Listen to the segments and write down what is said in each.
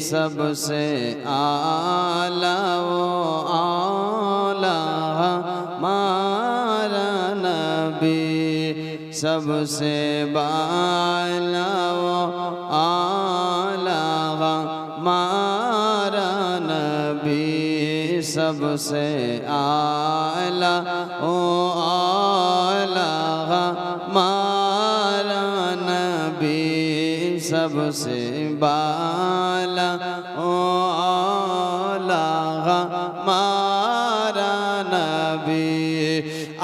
सबसे आला वो आला हमारा नबी सबसे बाला वो आला हमारा नबी सबसे आला ओ आला हमारा नबी सबसे बाला ओ आला हमारा नबी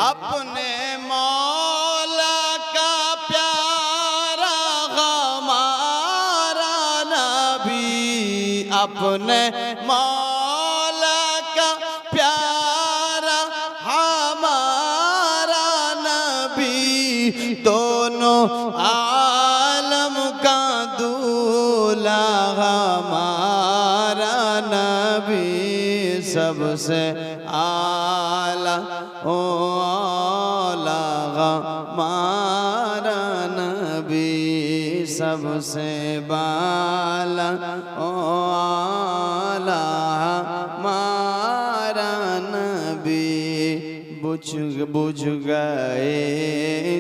अपने मौला का प्यारा हमारा नबी अपने मौला का प्यारा हमारा नबी दोनों आलम का दूल्हा हमारा नबी सबसे आला ओ आला हमारा नबी सबसे बाला ओ आला हमारा नबी बुझ गए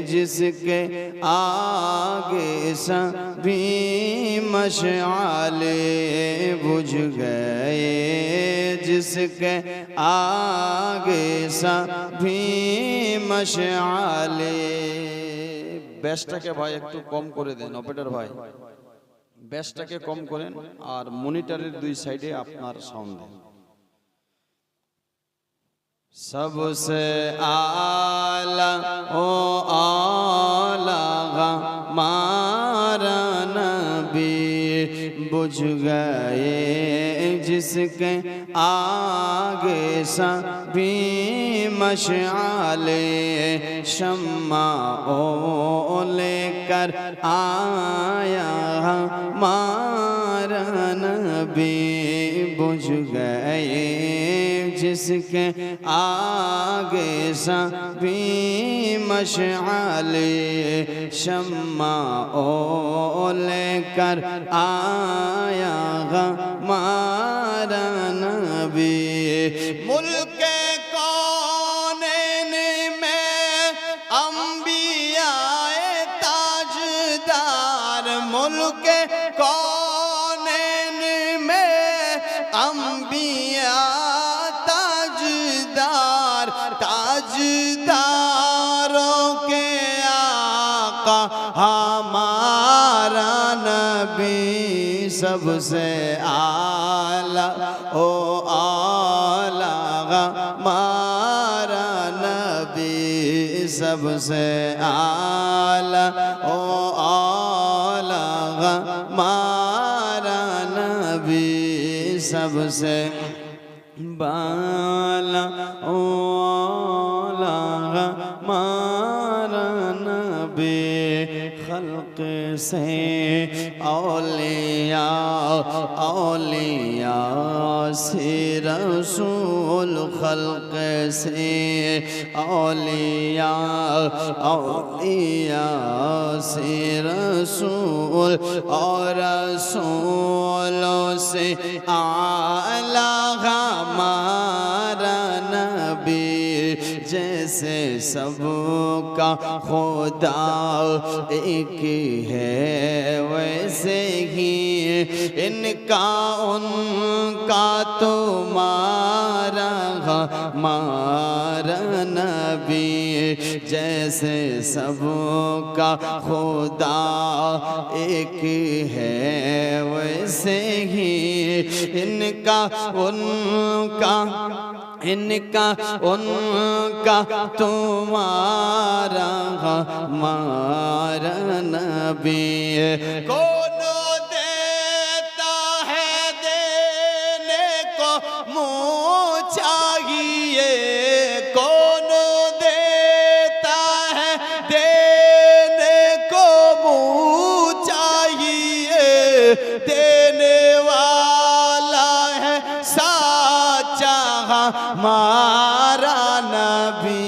जिसके आगे सभी मशाले बुझ गए जिसके आगे सभी मशाले বেসটাকে ভাই একটু কম করে দেন অপারেটর ভাই বেসটাকে কম করেন আর মনিটরের দুই সাইডে আপনার সাউন্ড দেন सबसे आला ओ आला हमारा नबी बुझ गए जिसके आगे सभी मशाले शम्मा ओ लेकर आया हमारा नबी बुझ गए जिसके आगे सभी मशाले शम्मा ओ लेकर आया हमारा नबी मुल्क कौनैन में अंबियाए ताजदार मुल्क कौनैन में अंबिया ताजदारों के आका हमारा नबी सबसे आला ओ आला हमारा नबी सबसे आला ओ आला हमारा नबी सबसे बाला ओ आला हमारा नबी खल्क से औलिया औलिया से रसूल खल्क से औलिया औलिया से रसूल और रसूलों से आला हमारा नबी जैसे सबका खुदा एक है वैसे ही इनका उनका तुम्हारा हमारा नबी जैसे सबका खुदा एक है वैसे ही इनका उनका इनका उनका तुम्हारा हमारा नबी कौन देता है देने को मुँह चाहिए कौन देता है देने को मुँह चाहिए देने वाला है साचा हमारा नबी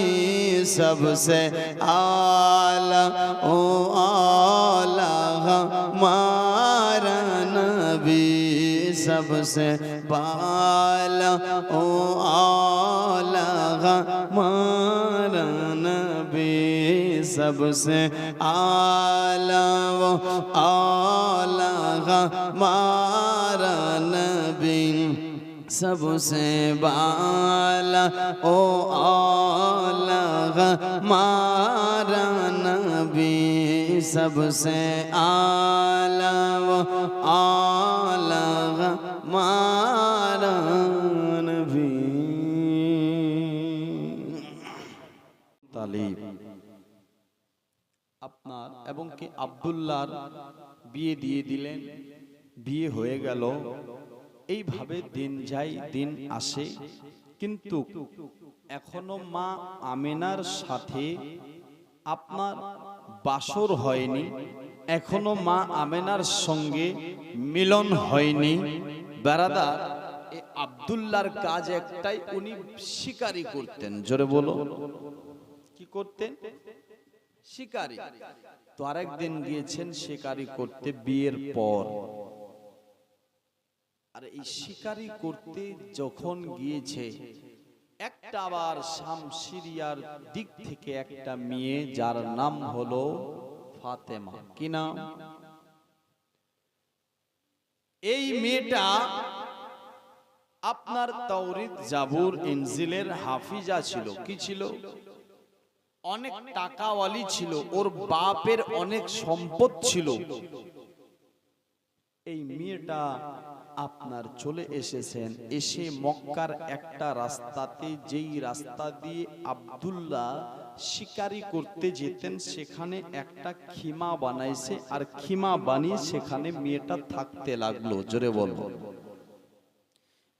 सबसे आला ओ आला हमारा नबी सबसे बाला ओ आला हमारा नबी सबसे आला वो आला हमारा नबी सबसे बाला ओ आला हमारा नबी सबसे आला वो आला हमारा नबी तालीब আপনার এবং কি আব্দুল্লাহর বিয়ে দিয়ে দিলেন, বিয়ে হয়ে গেল। এইভাবে দিন যায় দিন আসে, কিন্তু এখনো মা আমেনার সাথে আপনার বাসর হয়নি, এখনো মা আমেনার সঙ্গে মিলন হয়নি। বেরাদার, এই আব্দুল্লাহর কাজ একটাই, উনি শিকারি করতেন। জোরে বলো, কি করতেন? শিকারি। তো আরেকদিন গিয়েছেন শিকারি করতে বিয়ের পর। আর এই শিকারি করতে যখন গিয়েছে, একটা আবার শাম সিরিয়ার দিক থেকে একটা মেয়ে, যার নাম হলো ফাতেমা। কি নাম? এই মেয়েটা আপনার তাওরীত, জাবুর, ইনজিলের হাফিজা ছিল। কি ছিল? অনেক টাকাওয়ালি ছিল, ওর বাপের অনেক সম্পদ ছিল। এই মেয়েটা আপনার চলে এসেছেন, এসে মক্কার একটা রাস্তাতে, যেই রাস্তা দিয়ে আব্দুল্লাহ শিকারি করতে যেতেন, সেখানে একটা খিমা বানাইছে, আর খিমা বানিয়ে সেখানে মেয়েটা থাকতে লাগলো। জোরে বলবো।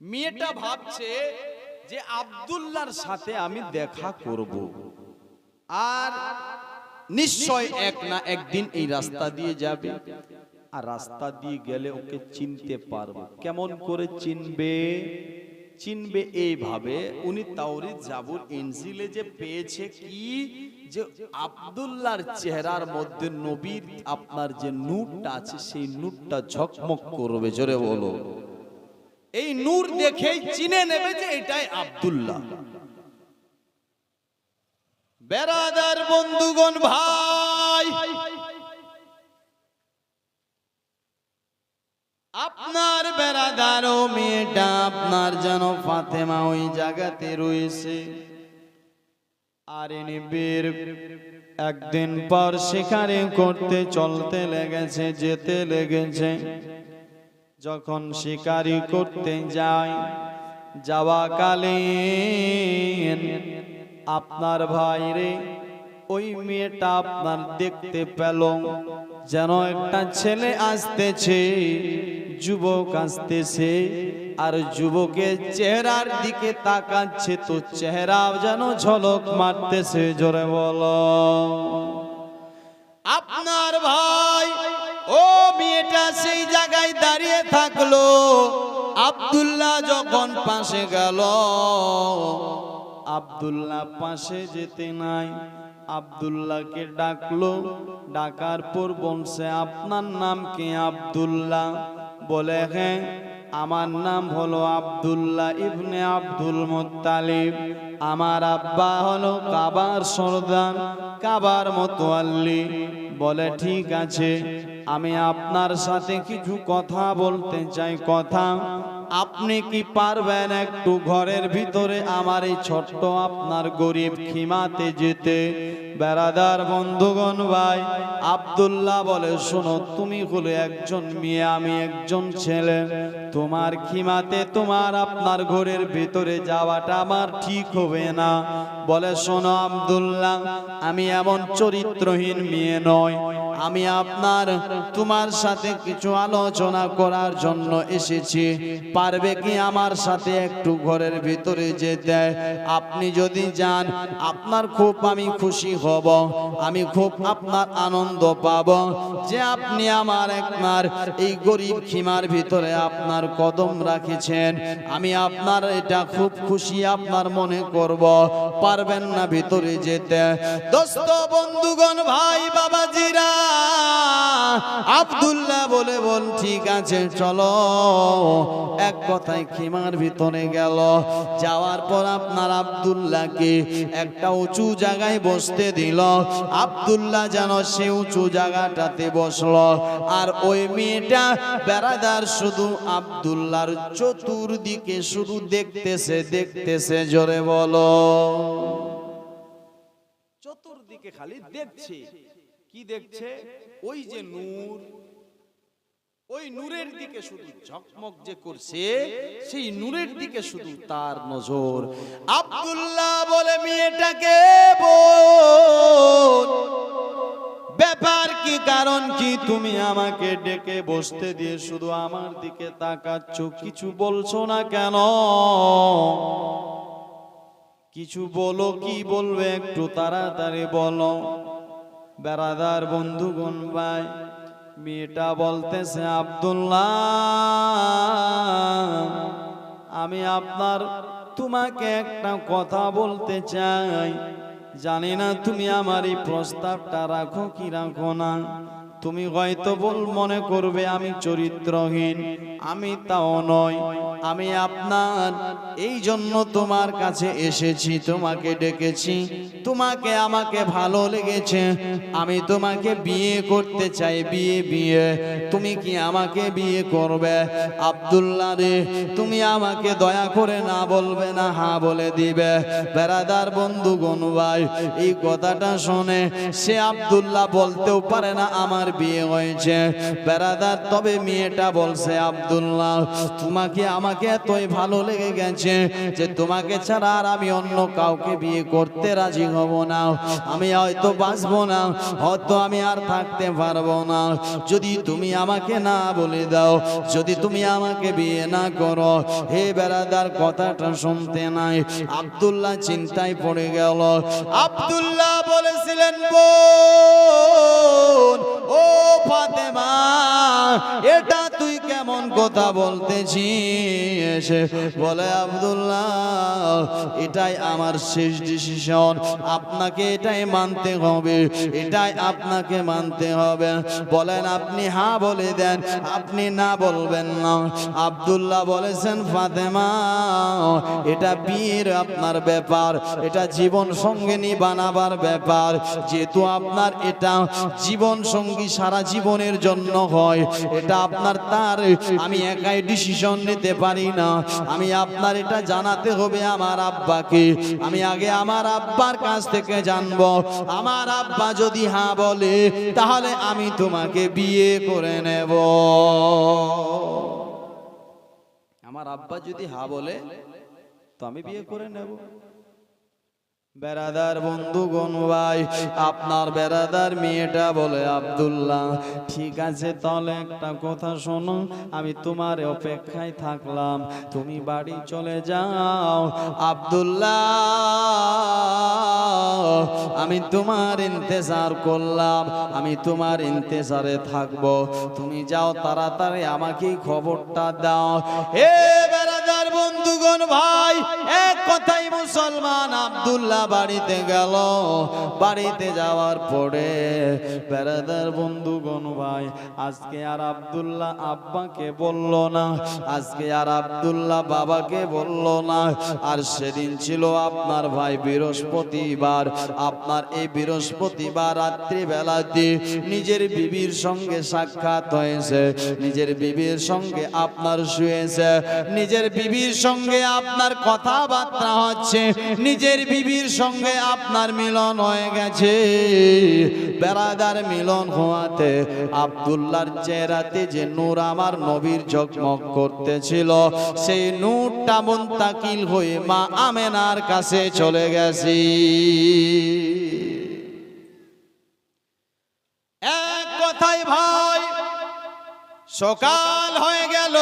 মেয়েটা ভাবছে যে আব্দুল্লাহর সাথে আমি দেখা করব, আর নিশ্চয় এক না একদিন এই রাস্তা দিয়ে যাবে, আর রাস্তা দিয়ে গেলে ওকে চিনতে পারবে। কেমন করে চিনবে? চিনবে এইভাবে, উনি তাওরীত, জাবুর, ইনজিলে যে পেয়েছে কি, যে আব্দুল্লাহর চেহারার মধ্যে নবীর আপনার যে নূরটা আছে, সেই নূরটা ঝকমক করবে। জোরে বলো। এই নূর দেখেই চিনে নেবে যে এটাই আব্দুল্লাহ। বেরাদার, বন্ধুগণ, ভাই, আপনার বেরাদার ও মেয়েটা আপনার যেন ফাতেমা ওই জায়গাতে রয়েছে। আর ইনি বীর একদিন পর শিকারি করতে চলতে লেগেছে, যেতে লেগেছে। যখন শিকারি করতে যায়, যাওয়া কালীন আপনার ভাইরে ওই মেয়েটা আপনার দেখতে পেল যেন একটা ছেলে আসতেছে, যুবক আসতেছে, আর যুবকের চেহারার দিকে তাকাচ্ছে, তো চেহারা যেন ঝলক মারতেছে। জোরে বলো। আপনার ভাই ও মেয়েটা সেই জায়গায় দাঁড়িয়ে থাকলো। আব্দুল্লাহ যখন পাশে গেল, আব্দুল্লাহ পাশে যেতে নাই, আব্দুল্লাহকে ডাকলো। ডাকার পর বলছে, আপনার নাম কি? আব্দুল্লাহ। বলে, হ্যাঁ, আমার নাম হলো আব্দুল্লাহ ইবনে আব্দুল মুত্তালিব। আমার আব্বা হলো কাবার সরদার, কাবার মুতাওয়াল্লি। বলে, ঠিক আছে, আমি আপনার সাথে কিছু কথা বলতে চাই। কথা? আপনি কি পারবেন একটু ঘরের ভিতরে আমার এই ছোট্ট আপনার গরিব খিমাতে যেতে? বেরাদার, বন্ধুগণ, ভাই, আব্দুল্লাহ বলে, শোনো, তুমি হলে একজন মেয়ে, আমি একজন ছেলে, তোমার খিমাতে, তোমার আপনার ঘরের ভিতরে যাওয়াটা আমার ঠিক হবে না। বলে, শোনো আব্দুল্লাহ, আমি এমন চরিত্রহীন মেয়ে নয়, আমি আপনার তোমার সাথে কিছু আলোচনা করার জন্য এসেছি। পারবে কি আমার সাথে একটু ঘরের ভিতরে যেতে? আপনি যদি যান, আপনার খুব আমি খুশি হব, আমি খুব আপনার আনন্দ পাব যে আপনি আমার একবার এই গরিব খিমার ভিতরে আপনার কদম রাখেছেন। আমি আপনার এটা খুব খুশি আপনার মনে করব। পারবেন না ভিতরে যেতে? দোস্ত, বন্ধুগণ, ভাই, বাবাজিরা, আব্দুল্লাহ বলে বল ঠিক আছে চলো। এক কথায় খেমার ভিতরে গেল। যাওয়ার পর আপনার আব্দুল্লাহকে একটা উঁচু জায়গায় বসতে দিল। আব্দুল্লাহ যেন সে উঁচু জায়গাটাতে বসলো। আর ওই মেয়েটা বেরাদার শুধু আব্দুল্লাহর চতুর্দিকে শুধু দেখতেছে জোরে বলো। চতুর্দিকে খালি দেখছে। কি দেখছে? ওই যে নূর, ওই নূরের দিকে শুধু ঝকমক যে করছে, সেই নূরের দিকে শুধু তার নজর। আব্দুল্লাহ বলে মেয়েটাকে বল, ব্যাপার কি, কারণ কি, তুমি আমাকে ডেকে বসতে দিয়ে শুধু আমার দিকে তাকাচ্ছ, কিছু বলছো না কেন? কিছু বলো, কি বলবে একটু তাড়াতাড়ি বলো। বেরাদার বন্ধুগণ ভাই, মেয়েটা বলতেছে আব্দুল্লাহ, আমি তোমাকে একটা কথা বলতে চাই। জানি না তুমি আমার এই প্রস্তাবটা রাখো কি রাখো না। তুমি হয়তো মনে করবে আমি চরিত্রহীন, আমি তাও নয়। আমি আপনার এই জন্য তোমার কাছে এসেছি, তোমাকে ডেকেছি, তোমাকে আমাকে ভালো লেগেছে, আমি তোমাকে বিয়ে করতে চাই। বিয়ে তুমি কি আমাকে বিয়ে করবে? আব্দুল্লাহ রে, তুমি আমাকে দয়া করে না বলবে না, হ্যাঁ বলে দিবে। বেরাদার বন্ধুগণ ভাই, এই কথাটা শুনে সে আব্দুল্লাহ বলতেও পারে না আমার বিয়ে হয়েছে। বেরাদার, তবে মেয়েটা বলছে আব্দুল্লাহ, তোমাকে আমাকে এতই ভালো লেগে গেছে যে তোমাকে ছাড়া আর আমি অন্য কাউকে বিয়ে করতে রাজি হব না। আমি হয়তো বাঁচবো না, হয়তো আমি আর থাকতে পারবো না, যদি তুমি আমাকে না বলে দাও, যদি তুমি আমাকে বিয়ে না করো। হে বেরাদার, কথাটা শুনতে নাই আব্দুল্লাহ চিন্তায় পড়ে গেল। আব্দুল্লাহ বলেছিলেন, বোন ও ফাতেমা, এটা তুই কেমন কথা বলতেছিস? বলে আব্দুল্লাহ, এটাই আমার শেষ ডিসিশন, আপনাকে এটাই মানতে হবে, এটাই আপনাকে মানতে হবে। বলেন আপনি হ্যাঁ বলে দেন, আপনি না বলবেন না। আব্দুল্লাহ বলেছেন, ফাতেমা, এটা বিয়ের আপনার ব্যাপার, এটা জীবন সঙ্গিনী বানাবার ব্যাপার। যেহেতু আপনার এটা জীবন সঙ্গী সারা জীবনের জন্য হয়, এটা আপনার তার আমি একাই ডিসিশন নিতে পারি না। আমি আপনার এটা জানাতে হবে আমার আব্বাকে। আমি আগে আমার আব্বার কাছ থেকে জানবো। আমার আব্বা যদি হ্যাঁ বলে, তাহলে আমি তোমাকে বিয়ে করে নেব। আমার আব্বা যদি হ্যাঁ বলে, তো আমি বিয়ে করে নেব। বেরাদার বন্ধুগণ ভাই, আপনার বেরাদার মেয়েটা বলে, আব্দুল্লাহ ঠিক আছে, তাহলে একটা কথা শোনো, আমি তোমার অপেক্ষায় থাকলাম, তুমি বাড়ি চলে যাও। আব্দুল্লাহ, আমি তোমার ইন্তজার করলাম, আমি তোমার ইন্তজারে থাকবো, তুমি যাও, তাড়াতাড়ি আমাকে খবরটা দাও। হে বেরাদার বন্ধুগণ ভাই, এক কথাই মুসলমান আব্দুল্লাহ বাড়িতে গেল। বাড়িতে যাওয়ার পরে বেরাদার বন্ধুগণ ভাই, আজকে আর আব্দুল্লাহ আব্বাকে বলল না, আজকে আর আব্দুল্লাহ বাবাকে বলল না। আর সেদিন ছিল আপনার ভাই বৃহস্পতিবার। আপনার এই বৃহস্পতিবার রাত্রিবেলাতে নিজের বিবির সঙ্গে সাক্ষাৎ হয়েছে, নিজের বিবির সঙ্গে আপনার শুয়েছে, নিজের বিবির সঙ্গে আপনার কথাবার্তা হচ্ছে, নিজের বিবির সঙ্গে আপনার মিলন হয়ে গেছে। বেরাদার, মিলন হওয়াতে আব্দুল্লাহর চেহারাতে যে নূর আমার নবীর ঝকমক করতেছিল, সেই নূরটা মুনতাকিল হয়ে মা আমেনার কাছে চলে গেছে। এক কথাই ভাই, সকাল হয়ে গেল।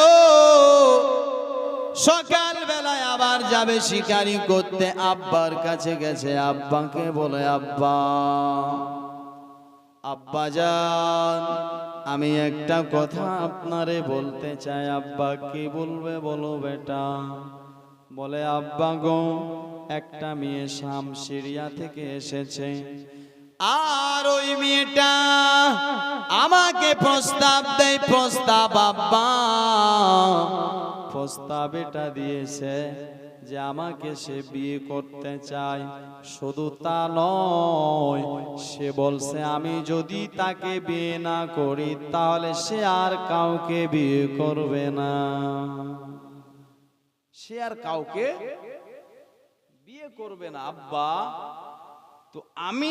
সকাল বেলায় আবার যাবে শিকারি করতে, আব্বার কাছে গেছে। আব্বাকে বলে, আব্বা, আব্বাজান, আমি একটা কথা আপনারে বলতে চাই। আব্বা, কি বলবে বলো বেটা। বলে, আব্বা গো, একটা মেয়ে শাম সিরিয়া থেকে এসেছে, আর ওই মেয়েটা আমাকে প্রস্তাব দেয়, প্রস্তাব আব্বা, প্রস্তাব এটা দিয়েছে যে আমাকে সে বিয়ে করতে চায়। শুধু তা নয়, সে বলছে আমি যদি তাকে বিয়ে না করি তাহলে সে আর কাউকে বিয়ে করবে না, সে আর কাউকে বিয়ে করবে না। আব্বা, তো আমি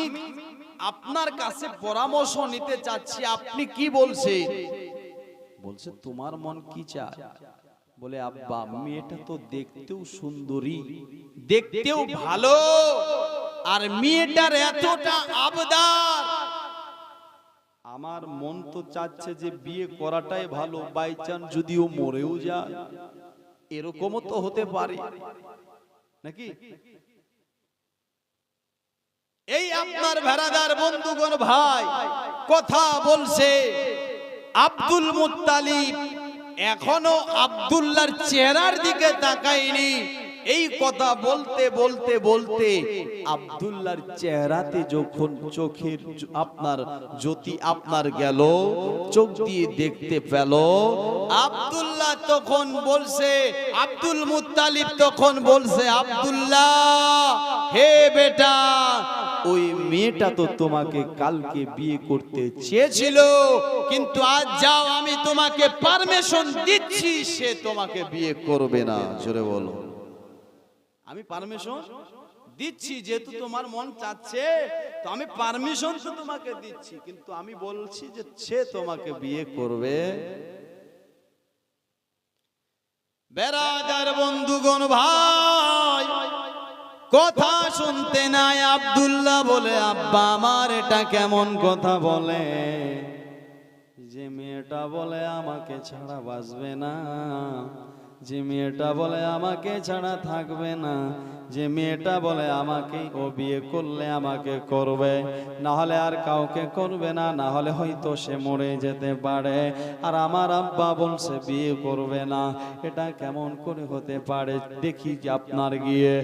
আপনার কাছে পরামর্শ নিতে চাচ্ছি, আপনি কি বলছেন? বলছে তোমার মন কি চায়? বলে আব্বা, মেয়েটা তো দেখতেও সুন্দরী, দেখতেও ভালো, আর মেয়েটার এতটা আবদার, আমার মন তো চাচ্ছে যে বিয়ে করাটাই ভালো। বাই চান্স যদিও মরেও যায়, এরকমও তো হতে পারে নাকি? এই আপনার ভেড়াদার বন্ধুগণ ভাই কথা বলছে। আব্দুল মুত্তালিব এখনো আব্দুল্লাহর চেহারার দিকে তাকায়নি। এই কথা বলতে বলতে বলতে আব্দুল্লাহর চেহারাতে যখন চোখের আপনার জ্যোতি আপনার গেল, চোখ দিয়ে দেখতে পেল, আব্দুল্লাহ তখন বলছে, আব্দুল মুত্তালিব তখন বলছে, আব্দুল্লাহ হে বেটা, ওই মেয়েটা তো তোমাকে কালকে বিয়ে করতে চেয়েছিল, কিন্তু আজ যাও, আমি তোমাকে পারমিশন দিচ্ছি, সে তোমাকে বিয়ে করবে না। জোরে বলো, আমি পারমিশন দিচ্ছি, যেহেতু তোমার মন চাচ্ছে তো আমি পারমিশন তো তোমাকে দিচ্ছি, কিন্তু আমি বলছি যে সে তোমাকে বিয়ে করবে। বেরাদার বন্ধুগণ ভাই কথা শুনতে নাই। আব্দুল্লাহ বলে, আব্বা আমার এটা কেমন কথা বলে, যে মেয়েটা বলে আমাকে ছাড়া বাঁচবে না, যে মেয়েটা বলে আমাকে ছাড়া থাকবে না, যে মেয়েটা বলে আমাকে ও বিয়ে করলে আমাকে করবে, না হলে আর কাউকে করবে না, না হলে হয়তো সে মরে যেতে পারে, আর আমার আব্বা বলছে বিয়ে করবে না, এটা কেমন করে হতে পারে? দেখি যে আপনার গিয়ে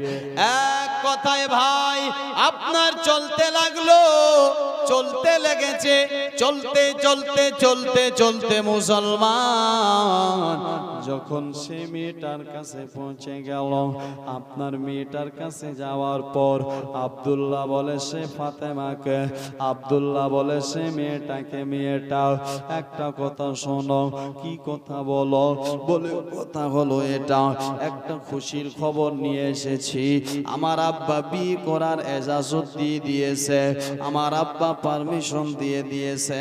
এক কথায় ভাই আপনার চলতে লাগলো, চলতে লেগেছে, চলতে চলতে চলতে চলতে মুসলমান যখন সে মেয়েটার কাছে পৌঁছে গেল, আপনার মেয়েটার কাছে যাওয়ার পর আব্দুল্লাহ বলে সে ফাতেমাকে, আব্দুল্লাহ বলে সে মেয়েটাকে, মেয়েটা একটা কথা শোনো। কি কথা বলো? বলে কথা হলো এটা, একটা খুশির খবর নিয়ে এসেছি, আমার আব্বা বিয়ে করার এজাজত দিয়ে দিয়েছে, আমার আব্বা পারমিশন দিয়ে দিয়েছে,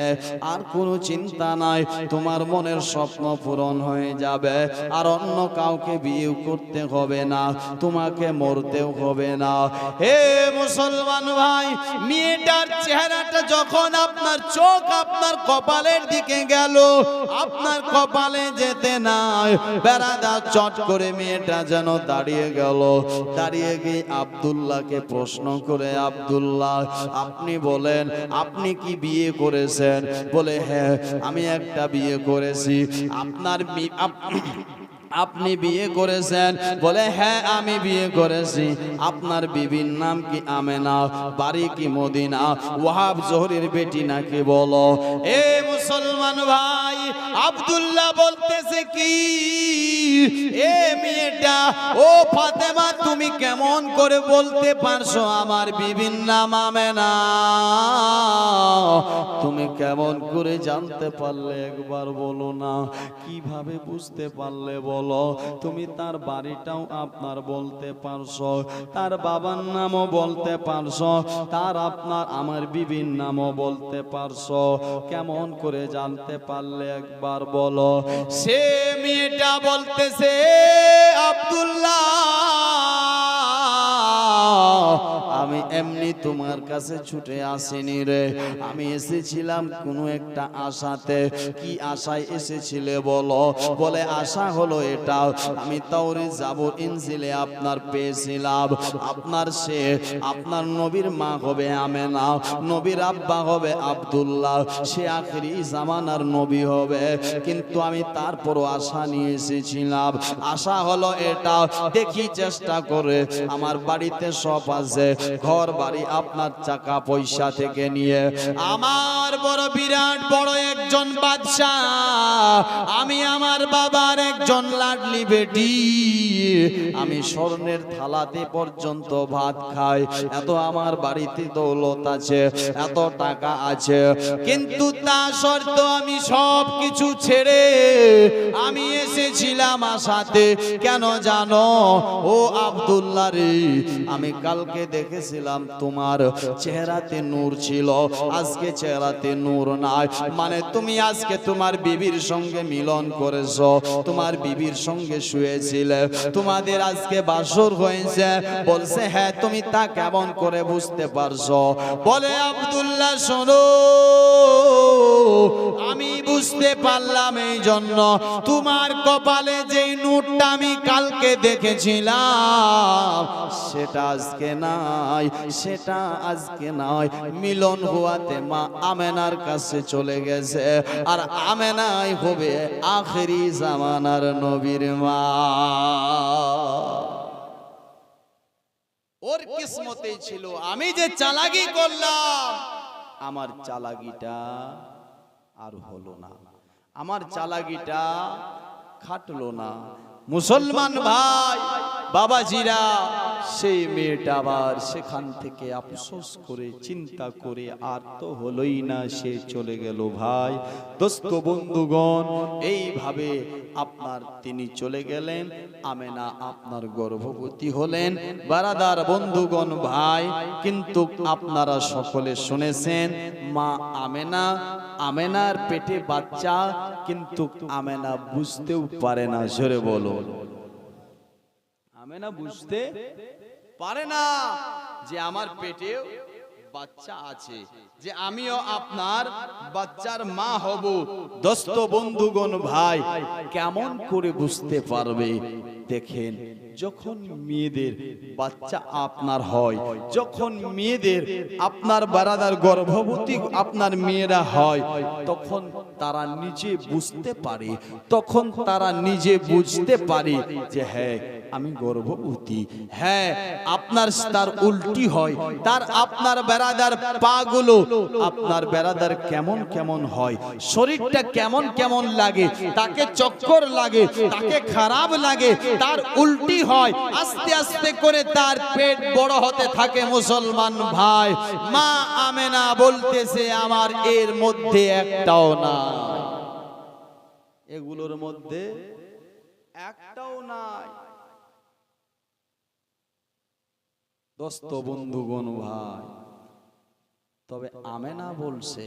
আর কোনো চিন্তা নাই, তোমার মনের স্বপ্ন পূরণ হয়ে যাবে, আর অন্য কাউকে বিয়ে করতে হবে না, তোমাকে মরতেও হবে না। হে মুসলমান ভাই, মেয়েটার চেহারাটা যখন আপনার চোখ আপনার কপালের দিকে গেল, আপনার কপালে যেতে নাই, বেড়াদা চট করে মেয়েটা যেন দাঁড়িয়ে গেল, দাঁড়িয়ে গিয়ে আব্দুল্লাহকে প্রশ্ন করে, আব্দুল্লাহ আপনি বলেন আপনি কি বিয়ে করেছেন? বলে হ্যাঁ আমি একটা বিয়ে করেছি। আপনার আপনি বিয়ে করেছেন? বলে হ্যাঁ আমি বিয়ে করেছি। আপনার বিবির নাম কি আমেনা? বাড়ি কি মদিনা? ওয়াহাব জোহরের বেটি নাকি? বলো। এ মুসলমান ভাই, আব্দুল্লাহ বলতেছে কি, এ মেয়েটা, ও ফাতেমা তুমি কেমন করে বলতে পারছো আমার বিবির নাম আমেনা? তুমি কেমন করে জানতে পারলে একবার বলো না, কিভাবে বুঝতে পারলে বলো? তুমি তার বাড়িটাও আপনার বলতে পারছো, তার বাবার নামও বলতে পারছো, তার আপনার আমার বিবির নামও বলতে পারছো, কেমন করে জানতে পারলে একবার বলো? সে মেয়েটা বলতেছে, আব্দুল্লাহ আমি এমনি তোমার কাছে ছুটে আসিনি রে, আমি এসেছিলাম কোনো একটা আশাতে। কি আশায় এসেছিলে বলো? বলে আশা হলো এটা, আমি তাওরাত জাবুর ইনজিলে আপনার পেয়েছিলাম, আপনার সে আপনার নবীর মা হবে আমেনা, নবীর আব্বা হবে আব্দুল্লাহ, সে আখিরি জামানার নবী হবে, কিন্তু আমি তারপরও আশা নিয়ে এসেছিলাম। আশা হলো এটা, দেখি চেষ্টা করে, আমার বাড়িতে সব আছে, ঘর বাড়ি আপনার টাকা পয়সা থেকে নিয়ে আমার বড় বিরাট বড় একজন বাদশা, আমি আমার বাবার একজন লাডলি বেটি, আমি স্বর্ণের থালাতে পর্যন্ত ভাত খাই, এত আমার বাড়িতে দৌলত আছে, এত টাকা আছে, কিন্তু তা সত্ত্বেও আমি সব কিছু ছেড়ে আমি এসেছিলাম আসাতে। কেন জানো ও আব্দুল্লাহ রে, আমি কালকে দেখেছিলাম তোমার চেহারাতে নূর ছিল, আজকে চেহারাতে নূর নাই। মানে তুমি আজকে তোমার বিবির সঙ্গে মিলন করেছো, তোমার বিবির সঙ্গে শুয়েছিলে, তোমাদের আজকে বাসর হয়েছে। বলছে হ্যাঁ, তুমি তা কেমন করে বুঝতে পারছো? বলে আব্দুল্লাহ শোনো, আমি বুঝতে পারলাম এই জন্য তোমার কপালে যেই নূরটা আমি কালকে দেখেছিলাম সেটা আজকে নাই, সেটা আজকে নাই। মিলন হওয়াতে মা আমেনার কাছে চলে গেছে, আর আমেনাই হবে আখেরি জামানার নবীর মা। ওর কিসমতেই ছিল। আমি যে চালাকি করলাম, আমার চালাকিটা আর হলো না, আমার চালাকিটা খাটলো না। মুসলমান ভাই বাবাজিরা, সেই মেয়েটা আবার সেখান থেকে আফসোস করে চিন্তা করে আর তো হলোই না, সে চলে গেল। ভাই দোস্ত বন্ধুগণ, এইভাবে আপনার তিনি চলে গেলেন, আমেনা আপনার গর্ভবতী হলেন। বারাদার বন্ধুগণ ভাই, কিন্তু আপনারা সকলে শুনেছেন মা আমেনা, আমেনার পেটে বাচ্চা, কিন্তু আমেনা বুঝতেও পারে না। জোরে বলো, আমেনা বুঝতে পারে না যে আমার পেটে বাচ্চা আছে, যে আমিও আপনার বাচ্চার মা হব। দোস্ত বন্ধুগণ ভাই, কেমন করে বুঝতে পারবে? দেখেন, যখন মেয়েদের বাচ্চা আপনার হয়, যখন মেয়েদের আপনার বারাদার গর্ভবতী আপনার মেয়েরা হয়, তখন তারা নিজে বুঝতে পারে, তখন তারা নিজে বুঝতে পারে যে হ্যাঁ আমি গর্ভবতী। হ্যাঁ, আপনার তার উল্টি হয়, তার আপনার বেরাদার পা গুলো আপনার বেরাদার কেমন কেমন হয়, শরীরটা কেমন কেমন লাগে, তাকে চক্কর লাগে, তাকে খারাপ লাগে, তার উল্টি হয়, আস্তে আস্তে করে তার পেট বড় হতে থাকে। মুসলমান ভাই, মা আমেনা বলতেছে আমার এর মধ্যে একটাও না, এগুলোর মধ্যে একটাও নাই। দোস্ত বন্ধুগণ ভাই, তবে আমেনা বলছে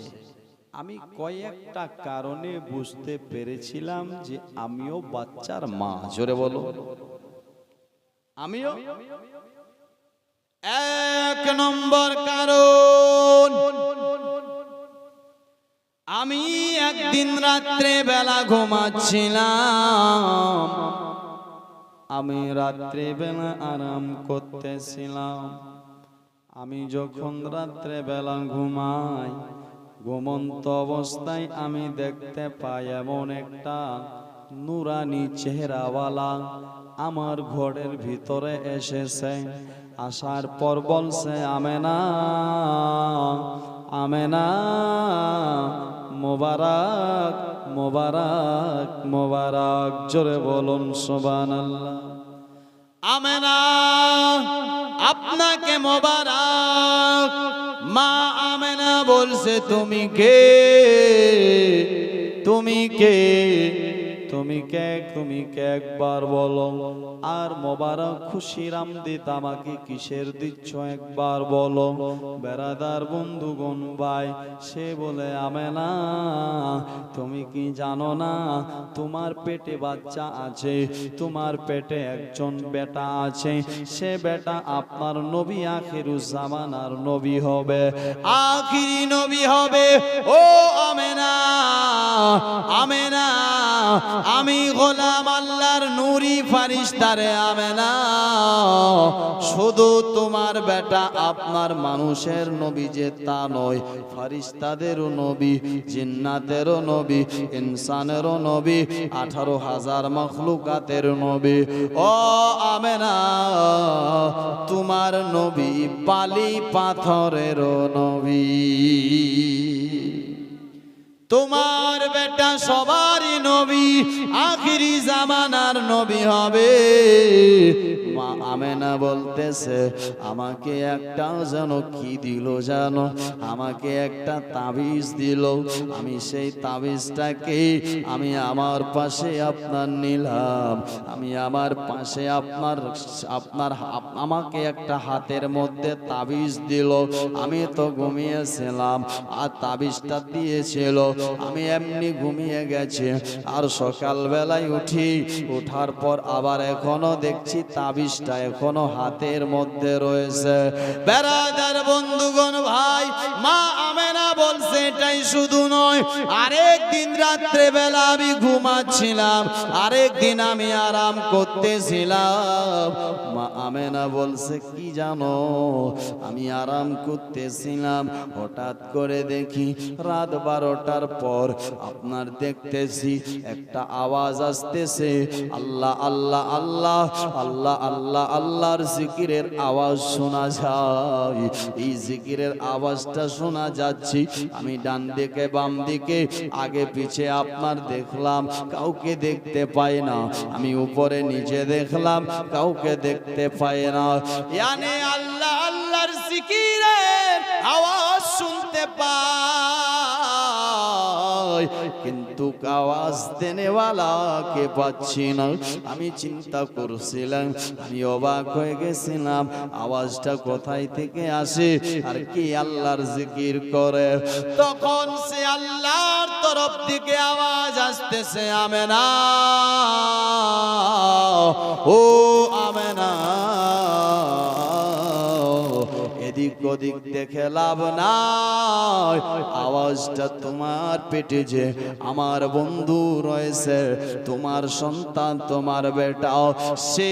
আমি কয়েকটা কারণে বুঝতে পেরেছিলাম যে আমিও বাচ্চার মা। জোরে বলো, আমিও। এক নম্বর কারণ, আমি একদিন রাত্রে বেলা ঘুমাচ্ছিলাম, আমি রাত্রে বেলা আরাম করতেছিলাম। আমি যখন রাত্রে বেলা ঘুমাই, ঘুমন্ত অবস্থায় আমি দেখতে পাই এমন একটা নুরানি চেহারাওয়ালা আমার ঘরের ভিতরে এসেছে। আসার পর বলছে আমেনা, আমেনা, মোবারক মোবারক মোবারক। জোরে বলুন সুবহানাল্লাহ। আমেনা, আপনাকে মোবারক। মা আমেনা বলছে তুমি কে, তুমি কে, তুমি কে, তুমি কে একবার বলো। আর মোবারক খুশির আমদিত আমাকে কিসের দিচ্ছ একবার বলো। বেরাদার বন্ধুগণ ভাই, সে বলে আমেনা তুমি কি জানো না তোমার পেটে বাচ্চা আছে, তোমার পেটে একজন বেটা আছে, সে বেটা আপনার নবী, আখিরুজ জামানার নবী হবে, আখিরি নবী হবে। ও আমেনা, আমেনা আমি গোলাম আল্লাহর নূরি ফারিস্তারে আমেনা, শুধু তোমার বেটা আপনার মানুষের নবী যে তা নয়, ফারিস্তাদেরও নবী, জিন্নাতেরও নবী, ইনসানেরও নবী, 18,000 মখলুকাতের নবী। ও আমেনা, তোমার নবী বালি পাথরেরও নবী। তোমার বেটা সবারই নবী, আখিরি জামানার নবী হবে। মা আমেনা বলতেছে, আমাকে একটা যেন কি দিল জানো, আমাকে একটা তাবিজ দিল। আমি সেই তাবিজটাকে আমি আমার পাশে আপনার নিলাম, আমি আমার পাশে আপনার আমাকে একটা হাতের মধ্যে তাবিজ দিল। আমি তো ঘুমিয়েছিলাম আর তাবিজটা দিয়েছিল, আমি এমনি ঘুমিয়ে গেছি। আর সকাল বেলায় ওঠার পর আবার এখনো দেখছি তাবিজটা এখনো হাতের মধ্যে রয়েছে। বেরাদার বন্ধুগণ, ভাই, মা আমেনা বলছে এটাই শুধু নয়, আরেক দিন রাত্রে বেলা আমি ঘুমাচ্ছিলাম, আরেক দিন আমি আরাম করতেছিলাম। মা আমেনা বলছে কি জানো, আমি আরাম করতেছিলাম, হঠাৎ করে দেখি রাত 12টার পর আপনার দেখতেছি একটা আওয়াজ আসতেছে, আল্লাহ আল্লাহ আল্লাহ আল্লাহ আল্লাহ আল্লাহর জিকিরের আওয়াজ শোনা যায়। এই জিকিরের আওয়াজটা শোনা যাচ্ছে। আমি ডান দিকে বাম দিকে আগে পিছে আপনার দেখলাম, কাউকে দেখতে পাই না। আমি উপরে নিচে দেখলাম, কাউকে দেখতে পাই না। ইয়ানি আল্লাহ আল্লাহর জিকিরের আওয়াজ শুনতে পাই, কিন্তু আওয়াজ দেনেওয়ালাকে পাচ্ছি না। আমি চিন্তা করছিলাম, আমি অবাক হয়ে গেছিলাম, আওয়াজটা কোথায় থেকে আসে আর কি আল্লাহর জিকির করে। তখন সে আল্লাহর তরফ থেকে আওয়াজ আসতেছে, আমেনা, ও আমেনা, এদিক ওদিক দেখে লাভ নাই, আওয়াজটা তোমার পেটে যে আমার বন্ধু রয়েছে, তোমার সন্তান, তোমার বেটা, সে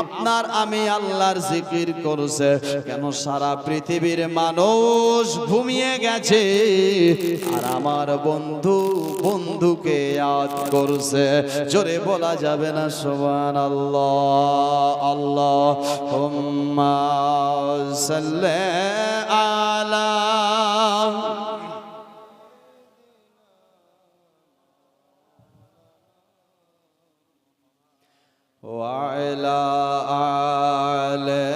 আপনার আমি আল্লাহর জিকির করছে। কেন সারা পৃথিবীর মানুষ ঘুমিয়ে গেছে আর আমার বন্ধু বন্ধুকে ইয়াদ করছে। জোরে বলা যাবে না সুবহানাল্লাহ। আল্লাহুম্মা সাল্লি আলা ওয়া আলা আলি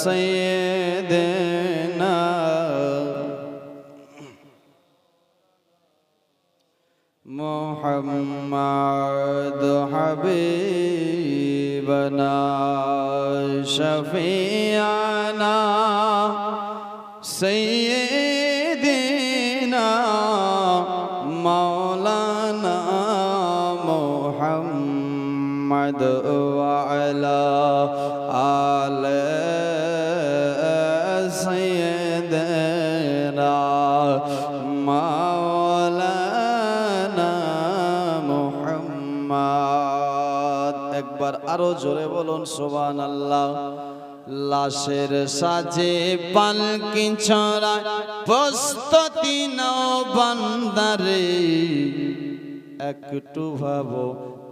সাইয়্যিদিনা মুহাম্মদ হাবিবানা শফিয়ানা সাইয়্যিদিনা মাওলানা মুহাম্মদ ওয়া আলা আলি সাইয়্যিদিনা মাওলানা মুহাম্মদ। একবার আরো জোরে বলুন সুবহানাল্লাহ। লাশের সাজে পালকি ছড়ায় প্রস্তুতি নাও বান্দারে, একটু ভাবো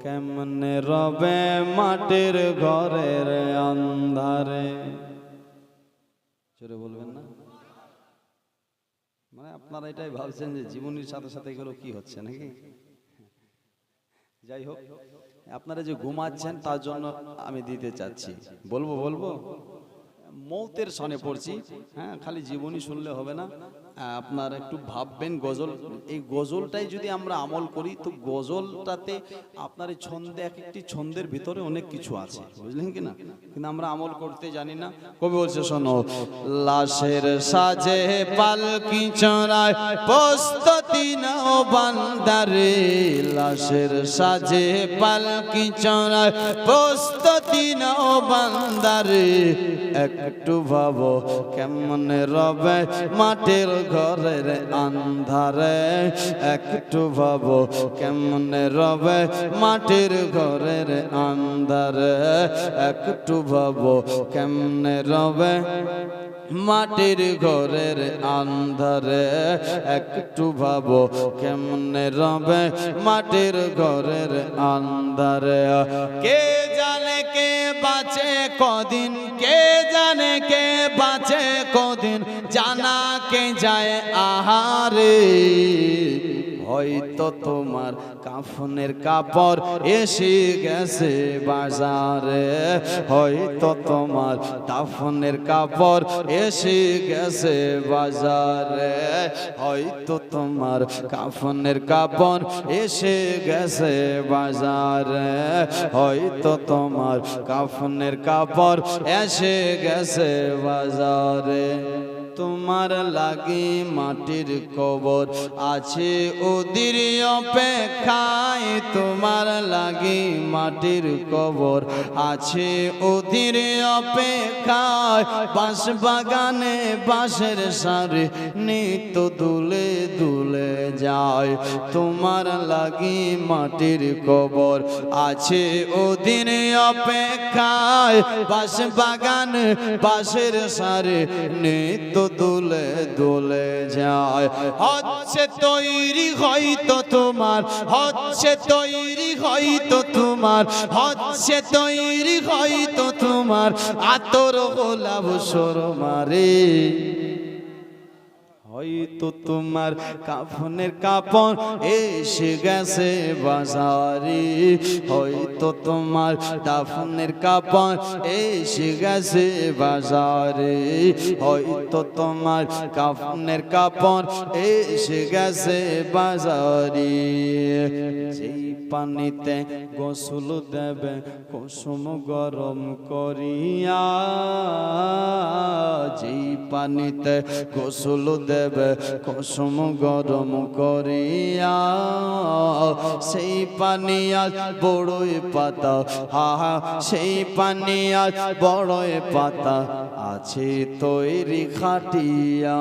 কেমনে রবে মাটির ঘরের আন্ধারে। জোরে বলবেন না? মানে আপনারা এটাই ভাবছেন যে জীবনের সাথে সাথে এগুলো কি হচ্ছে নাকি? যাই হোক, আপনারা যে ঘুমাচ্ছেন তার জন্য আমি দিতে চাচ্ছি, বলবো মৌতের সনে পড়ছি। হ্যাঁ, খালি জীবনী শুনলে হবে না, আপনারা একটু ভাববেন। গজল, এই গজলটাই যদি আমরা আমল করি তো গজলটাতে আপনার এই ছন্দে, এক একটি ছন্দের ভিতরে অনেক কিছু আছে, বুঝলেন কি না? কিন্তু আমরা আমল করতে জানি না। কবি বলছে শোনো, লাশের সাজে পালকি চড়ায় প্রস্তুতি নাও বান্দারে, লাশের সাজে পালকি চড়ায় প্রস্তুতি নাও বান্দারে, একটু ভাবো কেমনে রবে মাটির ঘরের আন্ধারে একটু ভাবো কেমনে রবে মাটির ঘরের আন্ধারে একটু ভাবো কেমনে রবে মাটির ঘরের আন্ধারে একটু ভাবো কেমনে রবে মাটির ঘরের আন্ধারে কে জানে কে বাঁচে কদিন কে জানে কে বাঁচে কদিন জানা কে যায় আহারে হয়তো তোমার কাফনের কাপড় এসে গেছে বাজারে হয়তো তোমার কাফনের কাপড় এসে গেছে বাজারে হয়তো তোমার কাফনের কাপড় এসে গেছে বাজারে হয়তো তোমার কাফনের কাপড় এসে গেছে বাজারে তোমার লাগি মাটির কবর আছে ওদের অপেক্ষায় তোমার লাগি মাটির কবর আছে ওদের অপেক্ষায় বাঁশ বাগানে বাঁশের সারে নিত্য দুলে দুলে যায় তোমার লাগি মাটির কবর আছে ওদের অপেক্ষায় বাঁশ বাগান বাঁশের সারে নিত্য দুলে দুলে যায় হচ্ছে তৈরি হয়তো তোমার হচ্ছে তৈরি হয়তো তোমার হচ্ছে তৈরি হয়তো তোমার আতর গোলাপ সরমারে হয়তো তোমার কাফনের কাপড় এসে গেছে বাজারে হয়তো তোমার কাফনের কাপড় এসে গেছে বাজারে হয়তো তোমার কাফনের কাপড় এসে গেছে বাজারে যেই পানিতে গোসল দেবে কুসুম গরম করিয়া যেই পানিতে গোসল দেবে কুসুম গরম করিয়া সেই পানি আজ বড়ই পাতা হা সেই পানি আজ বড়ই পাতা আছে তৈরি খাটিয়া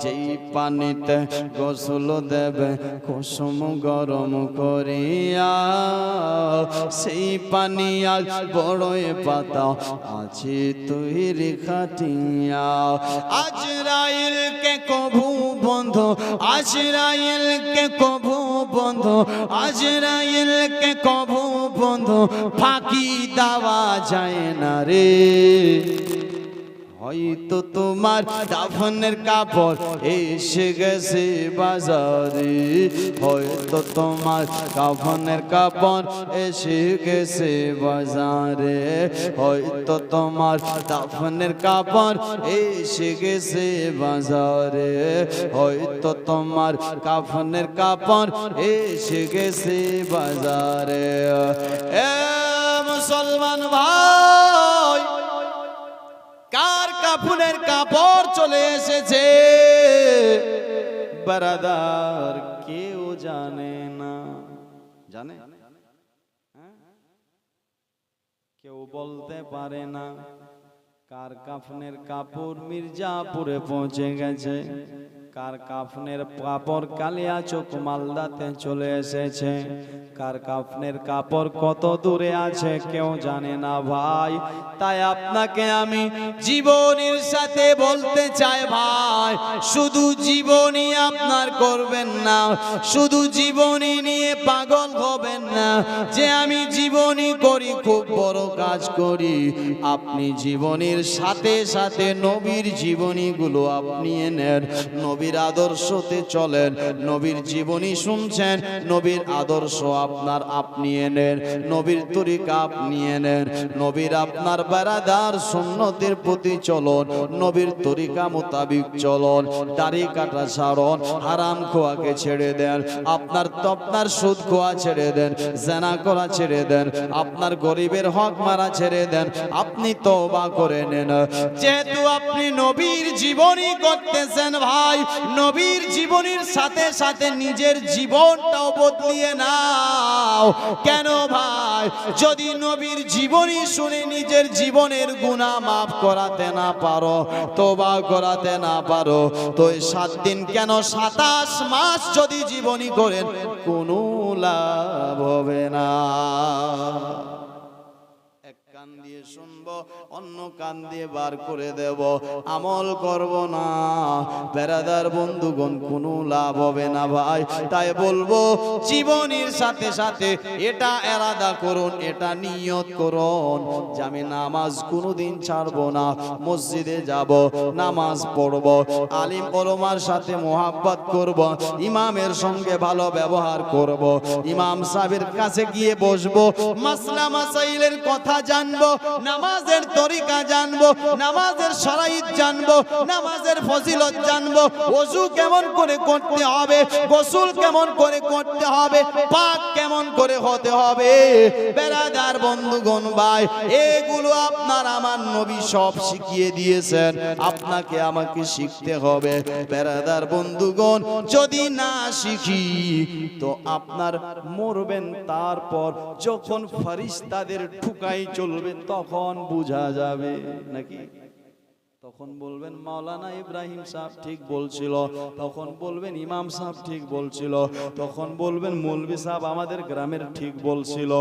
যেই পানিতে গোসল দেবে কুসুম গরম করিয়া সেই পানি আজ বড়ই পাতা আছে তৈরি খাটিয়া আজরাইলকে কভু বন্ধ আজরাইলকে কভু বন্ধ আজরাইলকে কভু বন্ধ ফাঁকি দেওয়া যায় না রে হয়তো তোমার কাফনের কাপড় এসে গেছে বাজারে হয়তো তোমার কাফনের কাপড় এসে গেছে বাজারে হয়তো তোমার কাফনের কাপড় এসে গেছে বাজারে হয়তো তোমার কাফনের কাপড় এসে গেছে বাজারে এ মুসলমান ভাই কার কাফনের কাপড় চলে এসেছে বারাদার কেউ জানে না জানে কেউ বলতে পারে না কার কাফনের কাপড় মির্জাপুরে পৌঁছে গেছে কার কাফনের কাপড় কালিয়াচক মালদাতে চলে এসেছে কার কাফনের কাপড় কত দূরে আছে কেউ জানে না ভাই তাই আপনাকে আমি জীবনীর সাথে বলতে চাই ভাই শুধু জীবনী আপনার করবেন না শুধু জীবনী নিয়ে পাগল হবেন না যে আমি জীবনী করি খুব বড় কাজ করি আপনি জীবনীর সাথে সাথে নবীর জীবনীগুলো আপনি নেন নবীর আদর্শতে চলেন নবীর জীবনী শুনছেন নবীর আদর্শ আপনার আপনি নেন নবীর তরিকা আপনি নেন নবীর আপনার বারাদার সুন্নতের প্রতি চলন নবীর তরিকা মোতাবিক চলন দাড়ি কাটা ছাড়ন হারাম খোয়াকে ছেড়ে দেন আপনার সুদ খোয়া ছেড়ে দেন জেনা করা ছেড়ে দেন আপনার গরিবের হক মারা ছেড়ে দেন আপনি তওবা করে নেন যেহেতু আপনি নবীর জীবনী করতেছেন ভাই নবীর জীবনীর সাথে সাথে নিজের জীবনটাও বদলিয়ে নাও। কেন ভাই? যদি নবীর জীবনী শুনে নিজের জীবনের গুনাহ মাফ করাতে না পারো, তওবা করাতে না পারো, তো এই 7 দিন কেন 27 মাস যদি জীবনী করেন কোনো লাভ হবে না। এক কান দিয়ে শুনবো, অন্য কান দিয়ে বার করে দেব, আমল করব না। বেরাদার বন্ধুগণ, কোনো লাভ হবে না ভাই। তাই বলবো জীবনের সাথে সাথে এটা এরাদা করুন, এটা নিয়ত করুন যে আমি নামাজ কোনোদিন ছাড়বো না। মসজিদে যাব, নামাজ পড়ব, আলিম ওলামার সাথে মোহাব্বত করব, ইমামের সঙ্গে ভালো ব্যবহার করব, ইমাম সাহেবের কাছে গিয়ে বসবো, মাসলা মাসাইলের কথা জানবো, নামাজের তরিকা জানবো, নামাজের শরাইত জানবো, নামাজের ফজিলত জানবো, ওযু কেমন করে করতে হবে, গোসল কেমন করে করতে হবে, পাক কেমন করে হতে হবে। বেরাদার বন্ধুগণ ভাই, এগুলো আপনার আমার নবী সব শিখিয়ে দিয়েছেন, আপনাকে আমাকে শিখতে হবে। বেরাদার বন্ধুগণ, যদি না শিখি তো আপনার মরবেন, তারপর যখন ফেরেশতাদের ঠুকাই চলবে তখন বুঝা যাবে নাকি। তখন বলবেন মাওলানা ইব্রাহিম সাহেব ঠিক বলছিল, তখন বলবেন ইমাম সাহেব ঠিক বলছিল, তখন বলবেন মৌলভী সাহেব আমাদের গ্রামের ঠিক বলছিল।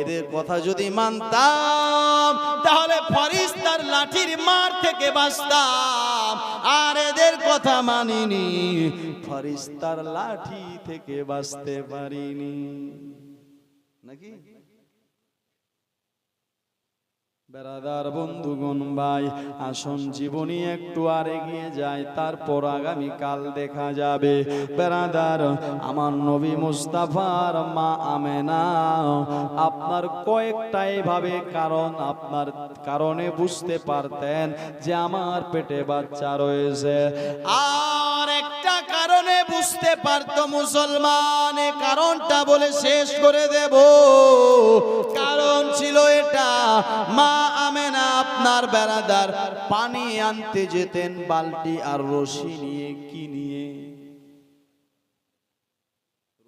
এদের কথা যদি মানতাম তাহলে ফেরেশতার লাঠির মার থেকে বাঁচতাম, আর এদের কথা মানিনি, ফেরেশতার লাঠি থেকে বাঁচতে পারিনি নাকি। বেরাদার বন্ধুগণ ভাই, আসুন জীবনী একটু আর এগিয়ে যায়, তারপর আগামী কাল দেখা যাবে। বেরাদার, আমার নবী মুস্তাফার মা আমেনা আপনার কয়েকটাই ভাবে কারণ, আপনার কারণে বুঝতে পারতেন যে আমার পেটে বাচ্চা রয়েছে, আর একটা কারণে বুঝতে পারতো মুসলমান। এই কারণটা বলে শেষ করে দেব। কারণ ছিল এটা, মা আমেনা আপনার বেরাদার পানি আনতে যেতেন বালতি আর রশি নিয়ে। কি নিয়ে?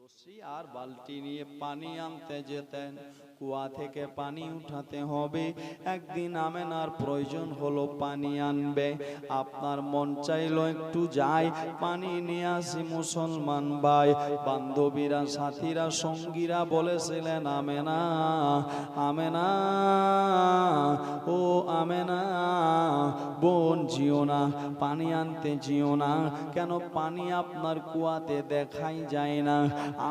রশি আর বালতি নিয়ে পানি আনতে যেতেন। কুয়া থেকে পানি উঠাতে হবে। একদিন আমেনার প্রয়োজন হলো পানি আনবে, আপনার মন চাইলো একটু যাই পানি নিয়ে আসি। মুসলমান ভাই, বান্ধবীরা, সাথীরা, সঙ্গীরা বলেছিলেন আমেনা, আমেনা, ও আমেনা বোন জিও না, পানি আনতে জিও না। কেন? পানি আপনার কুয়াতে দেখাই যায় না।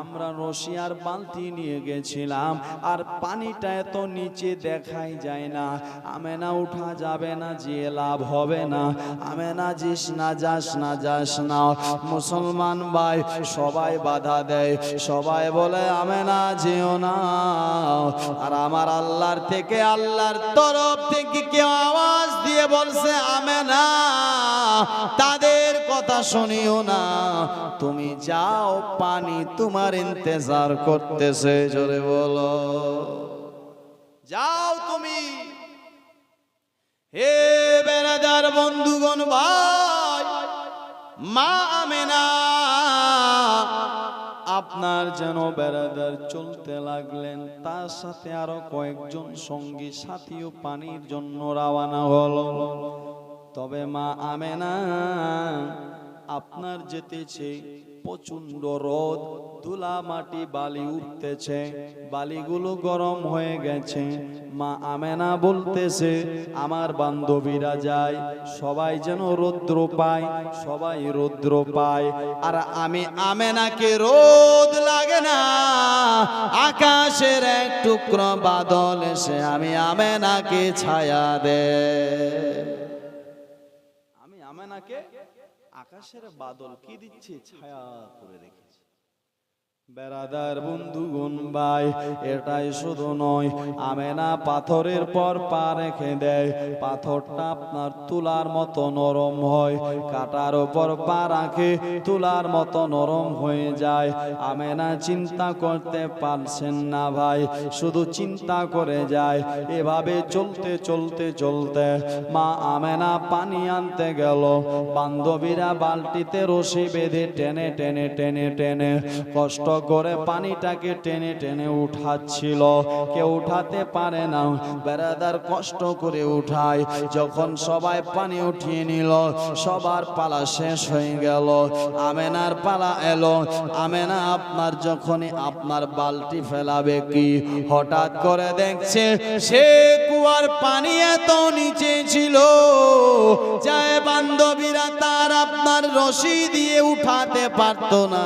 আমরা রশি আর বালতি নিয়ে গেছিলাম, আর পানিটা এত নিচে দেখাই যায় না। আমেনা উঠা যাবে না, যে লাভ হবে না। আমেনা জিস না, যাস না, যাস না। মুসলমান ভাই সবাই বাধা দেয়, সবাই বলে আমেনা যেও না। আর আমার আল্লাহর থেকে, আল্লাহর তরফ থেকে কেউ আওয়াজ দিয়ে বলছে আমেনা তাদের কথা শুনিও না, তুমি যাও, পানি তোমার ইন্তজার করতেছে। জোরে বলো, যাও তুমি। হে বেরাদার বন্ধুগণ ভাই, মা আমেনা আপনার যেন বেরাদার চলতে লাগলেন, তার সাথে আরো কয়েকজন সঙ্গী সাথীও পানির জন্য রওনা হলো। তবে মা আমেনা আপনার যেতেছে, প্রচন্ড রোদ, ধুলা মাটি বালি উঠতেছে, বালিগুলো গরম হয়ে গেছে। মা আমেনা বলতেছে আমার বান্ধবীরা যায়, সবাই যেন রৌদ্র পায়, সবাই রৌদ্র পায়, আর আমি আমেনাকে রোদ লাগে না, আকাশের এক টুকরো বাদল এসে আমি আমেনাকে ছায়া দে। আমি আমেনাকে আকাশের বাদল কি দিচ্ছে? ছায়া করে রেখেছে। বেরাদার বন্ধুগণ ভাই, এটাই শুধু নয়, আমেনা পাথরের পর পা রেখে দেয়, পাথরটা আপনার তুলার মতো নরম হয়, কাটার উপর পা রাখে তুলার মতো নরম হয়ে যায়। আমেনা চিন্তা করতে পারছেন না ভাই, শুধু চিন্তা করে যায়। এভাবে চলতে চলতে চলতে মা আমেনা পানি আনতে গেল, বান্ধবীরা বালতিতে রশি বেঁধে টেনে টেনে টেনে টেনে কষ্ট করে পানিটাকে টেনে টেনে উঠাচ্ছিল, কেউ উঠাতে পারে না। বেরাদার কষ্ট করে উঠায়, যখন সবাই পানি উঠিয়ে নিল, সবার পালা শেষ হয়ে গেল, আমেনার পালা এলো। আমেনা আপনার যখনই আপনার বালতি ফেলাবে কি হঠাৎ করে দেখছে সে কুয়ার পানি এত নিচে ছিল যায় বান্ধবীরা তার আপনার রশি দিয়ে উঠাতে পারত না।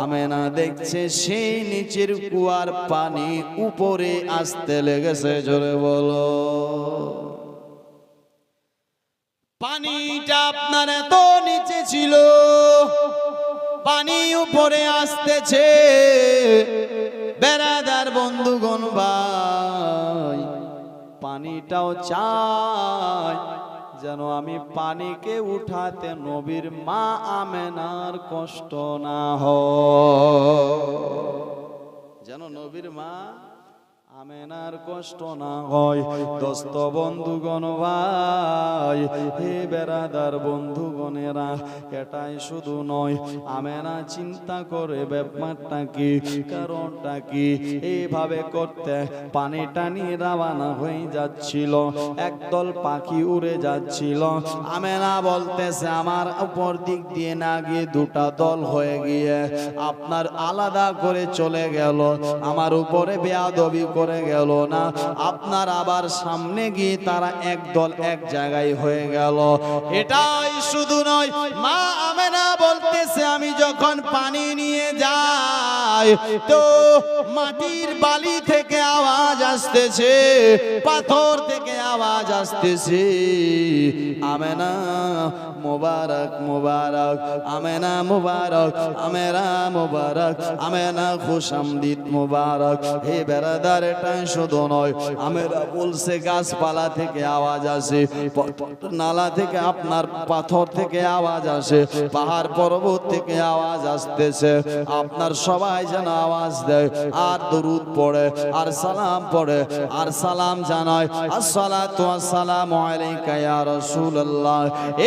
আমেনা দেখছে সেই নিচের কুয়ার পানি উপরে আসতে লেগেছে। জোরে বলো। পানিটা আপনার এত নিচে ছিল, পানি উপরে আসতেছে। বেরাদার বন্ধুগণ ভাই, পানিটাও চাই যেন আমি পানিকে উঠাতে নবীর মা আমেনার কষ্ট না হয়, যেন নবীর মা আমেনার কষ্ট না হয়। দোস্ত বন্ধুগণ ভাই, হে বেরাদার বন্ধুগণেরা, এটাই শুধু নয়, আমেনা চিন্তা করে ব্যাপারটা কি, কারণটা কি। এইভাবে করতে পানিটা নিয়ে রওনা হয়ে যাচ্ছিল, একদল পাখি উড়ে যাচ্ছিল। আমেনা বলতেছে আমার উপর দিক দিয়ে না গিয়ে দুটা দল হয়ে গিয়ে আপনার আলাদা করে চলে গেল, আমার উপরে বেয়াদবি করে গেল না, আপনার আবার সামনে গিয়ে তারা একদল এক জায়গায় হয়ে গেল। এটাই শুধু নয়, মা আমেনা বলতেছে আমি যখন পানি নিয়ে যাই তো মাটির বালি থেকে আওয়াজ আসতেছে, পাথর থেকে আওয়াজ আসতেছে, আমেনা মুবারক মুবারক, আমেনা মুবারক, আমেনা মুবারক, আমেনা খুশামদিদ মুবারক। হে বেরাদার, এটাই শুধু নয়, আমেনা বলছে গাছপালা থেকে আওয়াজ আসে, নালা থেকে আপনার পাথর থেকে আওয়াজ আসে, পাহাড় পর্বত থেকে আওয়াজ আসতেছে। আপনার সবাই যেন আওয়াজ দেয় আর দরুদ পড়ে আর সালাম পড়ে আর সালাম জানায়, আসসালাতু ওয়াসসালামু আলাইকা ইয়া রাসূলুল্লাহ।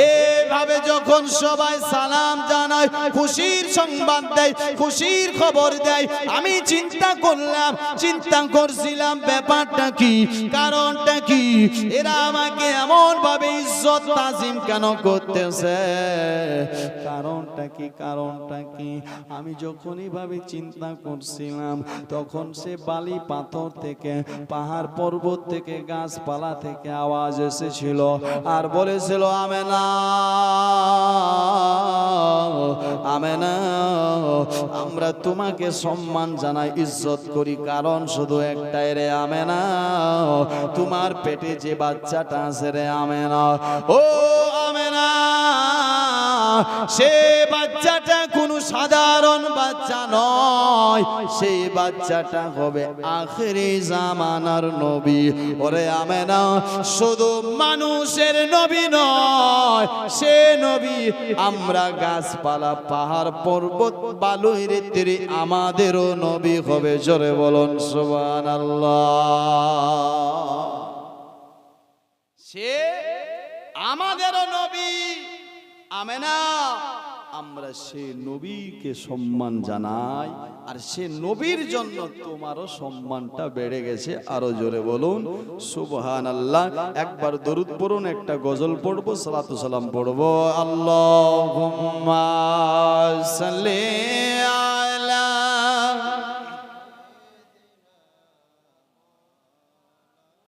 এইভাবে যখন সবাই সালাম জানায়, খুশির সংবাদ দেয়, খুশির খবর দেয়, আমি চিন্তা করলাম, চিন্তা করছিলাম ব্যাপারটা কি, কারণটা কি, এরা আমাকে এমন ভাবে ইজ্জত তাজিম কেন করতেছে, কারণটা কি, কারণটা কি। আমি যখনই ভাবে চিন্তা করছিলাম তখন সে বালি পাথর থেকে, পাহাড় পর্বত থেকে, গাছপালা থেকে আওয়াজ এসেছিল আর বলেছিল আমেনা আমেনা আমরা তোমাকে সম্মান জানাই, ইজ্জত করি, কারণ শুধু একটাই রে আমেনা, তোমার পেটে যে বাচ্চাটা আছে রে আমেনা, ও আমেনা সে বাচ্চাটা কোনো সাধারণ বাচ্চা নয়, সেই বাচ্চাটা হবে আখিরি জামানার নবী। ওরে আমেনা শুধু মানুষের নবী নয়, সে নবী আমরা গাছপালা পাহাড় পর্বত বালুর তীরে আমাদেরও নবী হবে। জোরে বলুন সুবহানাল্লাহ। সে আমাদেরও নবী আমেনা, আমরা সে নবীকে সম্মান জানাই, আর সে নবীর জন্য তোমারও সম্মানটা বেড়ে গেছে। আরো জোরে বলুন সুবহানাল্লাহ। একবার দরুদ পড়ুন, একটা গজল পড়বো, সালাতু সালাম পড়বো। আল্লাহুম্মা সাল্লি